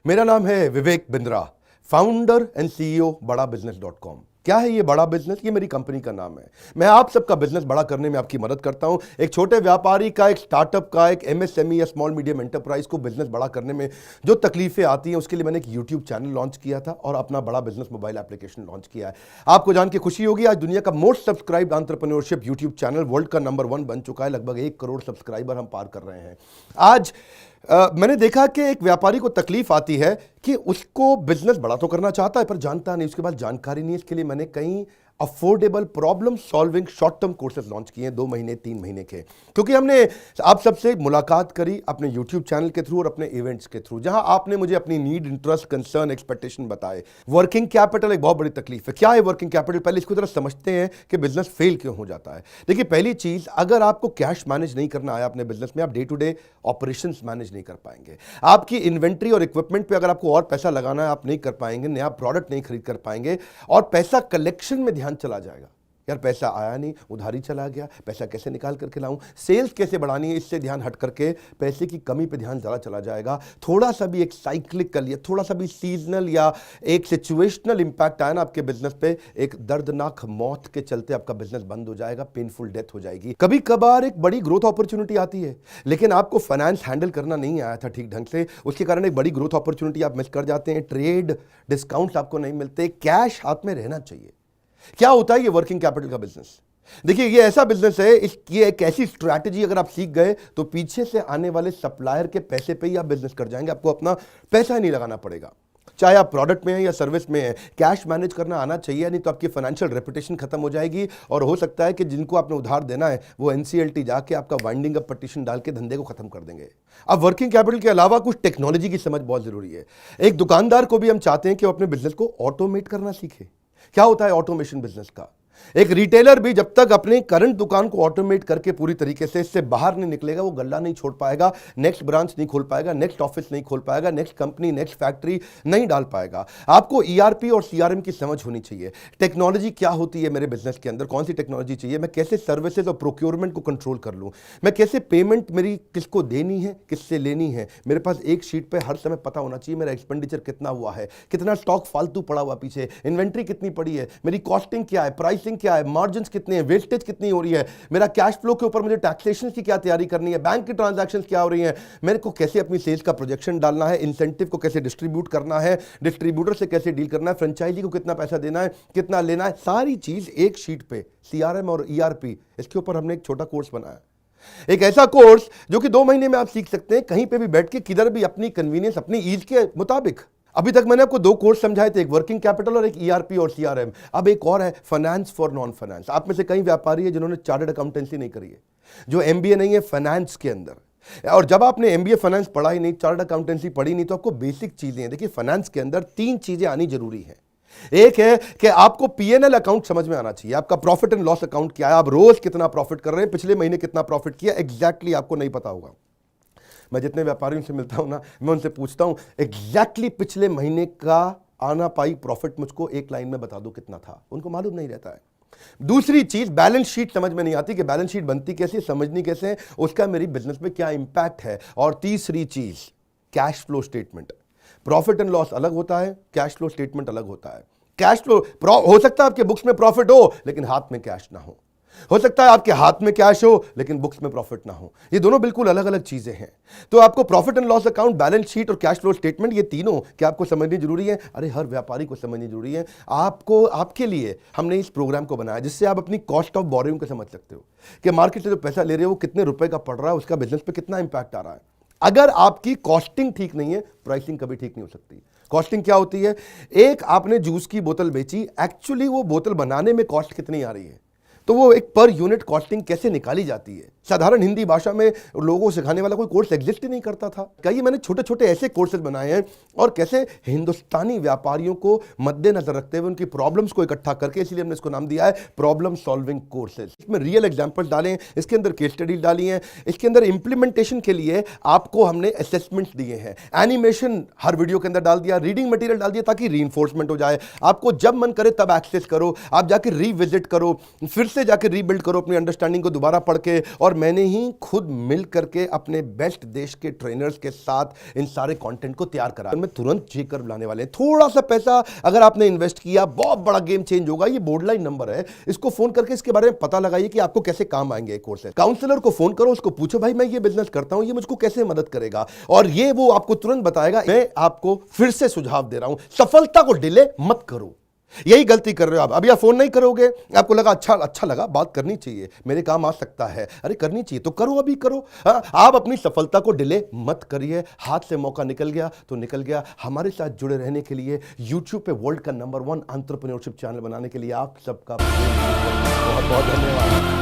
मेरा नाम है Vivek Bindra, founder and CEO बड़ा बिजनेस .com। क्या है ये बड़ा बिजनेस? ये मेरी कंपनी का नाम है। मैं आप सबका बिजनेस बड़ा करने में आपकी मदद करता हूं। एक छोटे व्यापारी का, एक स्टार्टअप का, एक एमएसएमई या स्मॉल मीडियम एंटरप्राइज को बिजनेस बड़ा करने में जो तकलीफें आती हैं, उसके लिए मैंने एक यूट्यूब चैनल लॉन्च किया था और अपना बड़ा बिजनेस मोबाइल एप्लीकेशन लॉन्च किया है। आपको जान के खुशी होगी, आज दुनिया का most subscribe entrepreneurship YouTube channel world का नंबर 1 बन चुका है। लगभग 1 करोड़ सब्सक्राइबर हम पार कर रहे हैं। आज मैंने देखा कि एक व्यापारी को तकलीफ आती है कि उसको बिजनेस बड़ा तो करना चाहता है पर जानता नहीं, उसके बाद जानकारी नहीं है। इसके लिए मैंने कई affordable problem solving short term courses launch किए हैं, 2 महीने 3 महीने के, क्योंकि हमने आप सबसे मुलाकात करी अपने यूट्यूब चैनल के थ्रू और अपने इवेंट्स के थ्रू, जहां आपने मुझे अपनी नीड, इंटरेस्ट, कंसर्न, एक्सपेक्टेशन बताए। वर्किंग कैपिटल एक बहुत बड़ी तकलीफ है। क्या है वर्किंग कैपिटल? पहले इसको जरा समझते हैं कि बिजनेस फेल क्यों हो जाता है। देखिए, पहली चीज, अगर आपको कैश मैनेज नहीं करना आया अपने बिजनेस में, आप day to day operations manage नहीं कर पाएंगे। आपकी इन्वेंट्री और इक्विपमेंट पे अगर आपको और पैसा लगाना है, आप नहीं कर पाएंगे। नया प्रोडक्ट नहीं खरीद कर पाएंगे और पैसा कलेक्शन में ध्यान चला जाएगा। यार पैसा आया नहीं, उधारी चला गया, पैसा कैसे निकाल करके लाऊं, सेल्स कैसे बढ़ानी है, इससे ध्यान हट करके पैसे की कमी पे ध्यान ज़्यादा चला जाएगा। थोड़ा सा भी एक साइक्लिकल या थोड़ा सा भी सीजनल या एक सिचुएशनल इंपैक्ट आया ना आपके बिजनेस पे, एक दर्दनाक मौत के चलते आपका बिजनेस बंद हो जाएगा, पेनफुल डेथ हो जाएगी। कभी कभार एक बड़ी ग्रोथ अपॉर्चुनिटी आती है, लेकिन आपको फाइनेंस हैंडल करना नहीं आया था ठीक ढंग से, उसके कारण एक बड़ी ग्रोथ अपॉर्चुनिटी आप मिस कर जाते हैं। ट्रेड डिस्काउंट्स आपको नहीं मिलते, कैश हाथ में रहना चाहिए। क्या होता है ये वर्किंग कैपिटल का बिजनेस? देखिए, ये ऐसा बिजनेस है, ये एक ऐसी स्ट्रैटेजी अगर आप सीख गए तो पीछे से आने वाले सप्लायर के पैसे पे ही आप बिजनेस कर जाएंगे। आपको अपना पैसा नहीं लगाना पड़ेगा, चाहे आप प्रोडक्ट में हैं या सर्विस में हैं। कैश मैनेज करना आना चाहिए, नहीं तो आपकी फाइनेंशियल रेपुटेशन खत्म हो जाएगी और हो सकता है कि जिनको आपने उधार देना है वो एनसीएलटी जाके आपका वाइंडिंग अप पटिशन डाल के धंधे को खत्म कर देंगे। अब वर्किंग कैपिटल के अलावा कुछ टेक्नोलॉजी की समझ बहुत जरूरी है। एक दुकानदार को भी हम चाहते हैं कि वो अपने बिजनेस को ऑटोमेट करना सीखे। क्या होता है ऑटोमेशन बिजनेस का? एक रिटेलर भी जब तक अपनी करंट दुकान को ऑटोमेट करके पूरी तरीके से इससे बाहर नहीं निकलेगा, वो गल्ला नहीं छोड़ पाएगा, नेक्स्ट ब्रांच नहीं खोल पाएगा, नेक्स्ट ऑफिस नहीं खोल पाएगा, नेक्स्ट कंपनी, नेक्स्ट फैक्ट्री नहीं डाल पाएगा। आपको ईआरपी और सीआरएम की समझ होनी चाहिए। टेक्नोलॉजी क्या होती है मेरे बिजनेस के अंदर, कौन सी टेक्नोलॉजी चाहिए, मैं कैसे सर्विसेज और प्रोक्योरमेंट को कंट्रोल कर लूं, मैं कैसे पेमेंट मेरी किसको देनी है, किससे लेनी है। मेरे पास एक शीट पे हर समय पता होना चाहिए मेरा एक्सपेंडिचर कितना हुआ है, कितना स्टॉक फालतू पड़ा हुआ पीछे, इन्वेंट्री कितनी पड़ी है, मेरी कॉस्टिंग क्या है, प्राइसिंग क्या है, मार्जिन कितने हैं, वेस्टेज कितनी हो रही है, मेरा कैश फ्लो के ऊपर मुझे टैक्सेशन की क्या तैयारी करनी है, बैंक की ट्रांजैक्शंस क्या हो रही हैं, मेरे को कैसे अपनी सेल्स का प्रोजेक्शन डालना है, इंसेंटिव को कैसे डिस्ट्रीब्यूट करना है, डिस्ट्रीब्यूटर से कैसे डील करना है, फ्रेंचाइजी को कितना पैसा देना है, कितना लेना है, सारी चीज एक शीट पे, सीआरएम और ईआरपी, इसके ऊपर हमने एक छोटा कोर्स बनाया। एक ऐसा कोर्स जो कि 2 महीने में आप सीख सकते हैं, कहीं पे भी बैठ के, किधर भी, अपनी कन्वीनियंस, अपनी ईज के मुताबिक। अभी तक मैंने आपको 2 कोर्स समझाए थे, एक वर्किंग कैपिटल और एक ईआरपी और सीआरएम। अब एक और है, फाइनेंस फॉर नॉन फाइनेंस। आप में से कई व्यापारी है जिन्होंने चार्टर्ड अकाउंटेंसी नहीं करी है, जो एमबीए नहीं है फाइनेंस के अंदर। और जब आपने एमबीए फाइनेंस पढ़ा ही नहीं, चार्टर्ड अकाउंटेंसी पढ़ी नहीं, तो आपको बेसिक चीजें हैं। देखिए, फाइनेंस के अंदर 3 चीजें आनी जरूरी है। एक है कि आपको पीएनएल अकाउंट समझ में आना चाहिए, आपका प्रॉफिट एंड लॉस अकाउंट क्या है, आप रोज कितना प्रॉफिट कर रहे हैं, पिछले महीने कितना प्रॉफिट किया, एग्जैक्टली आपको नहीं पता होगा। मैं जितने व्यापारियों से मिलता हूं ना, मैं उनसे पूछता हूं एग्जैक्टली पिछले महीने का आना पाई प्रॉफिट मुझको एक लाइन में बता दो कितना था, उनको मालूम नहीं रहता है। दूसरी चीज, बैलेंस शीट समझ में नहीं आती कि बैलेंस शीट बनती कैसे, समझनी कैसे है, उसका मेरी बिजनेस में क्या इंपैक्ट है। और तीसरी चीज, cash flow statement. Profit and loss अलग होता है, कैश फ्लो स्टेटमेंट अलग होता है। कैश फ्लो हो सकता है आपके बुक्स में प्रॉफिट हो लेकिन हाथ में कैश ना हो सकता है आपके हाथ में कैश हो लेकिन बुक्स में प्रॉफिट ना हो। ये दोनों बिल्कुल अलग अलग चीजें हैं। तो आपको profit and loss account, balance sheet और कैश फ्लो स्टेटमेंट, ये तीनों क्या आपको समझनी जरूरी है? अरे हर व्यापारी को समझनी जरूरी है। आपको, आपके लिए हमने इस प्रोग्राम को बनाया जिससे आप अपनी कॉस्ट ऑफ बोरोइंग को समझ सकते हो कि मार्केट से जो पैसा ले रहे हो वो कितने रुपए का पड़ रहा है, उसका बिजनेस पे कितना इंपैक्ट आ रहा है। अगर आपकी कॉस्टिंग ठीक नहीं है, प्राइसिंग कभी ठीक नहीं हो सकती। कॉस्टिंग क्या होती है? एक आपने जूस की बोतल बेची, एक्चुअली वो बोतल बनाने में कॉस्ट कितनी आ रही है, तो वो एक पर यूनिट कॉस्टिंग कैसे निकाली जाती है। साधारण हिंदी भाषा में लोगों को सिखाने वाला कोई कोर्स एग्जिस्ट ही नहीं करता था। कई मैंने छोटे छोटे ऐसे कोर्सेज बनाए हैं और कैसे हिंदुस्तानी व्यापारियों को मद्देनजर रखते हुए उनकी प्रॉब्लम्स को इकट्ठा करके, इसलिए हमने इसको नाम दिया है प्रॉब्लम सॉल्विंग कोर्सेज। इसमें रियल एग्जांपल्स डाले हैं, इसके अंदर केस स्टडीज डाली हैं, इसके अंदर इंप्लीमेंटेशन के लिए आपको हमने असेसमेंट्स दिए हैं, एनिमेशन हर वीडियो के अंदर डाल दिया, रीडिंग मटेरियल डाल दिया ताकि रीइंफोर्समेंट हो जाए। आपको जब मन करे तब एक्सेस करो, आप जाके रीविजिट करो, फिर से जाकर रीबिल्ड करो अपनी अंडरस्टैंडिंग को दोबारा पढ़ के। और मैंने ही खुद मिल करके अपने बेस्ट देश के ट्रेनर्स के साथ इन सारे कंटेंट को तैयार करा। मैं तुरंत जे कर्व लाने वाले हैं। थोड़ा सा पैसा अगर आपने इन्वेस्ट किया, बहुत बड़ा गेम चेंज होगा। ये बोर्डलाइन नंबर है, इसको फोन करके इसके बारे में पता लगाइए कि आपको कैसे काम आएंगे कोर्सेज। काउंसलर को फोन करो, उसको पूछो भाई मैं ये बिजनेस करता हूं, ये मुझको कैसे मदद करेगा, और ये वो आपको तुरंत बताएगा। मैं आपको फिर से सुझाव दे रहा हूं, सफलता को डिले मत करो। यही गलती कर रहे हो आप। अभी आप फोन नहीं करोगे, आपको लगा अच्छा लगा, बात करनी चाहिए, मेरे काम आ सकता है, अरे करनी चाहिए तो करो, अभी करो। आप अपनी सफलता को डिले मत करिए। हाथ से मौका निकल गया तो निकल गया। हमारे साथ जुड़े रहने के लिए, यूट्यूब पे वर्ल्ड का नंबर 1 एंटरप्रेन्योरशिप चैनल बनाने के लिए आप सबका बहुत बहुत धन्यवाद।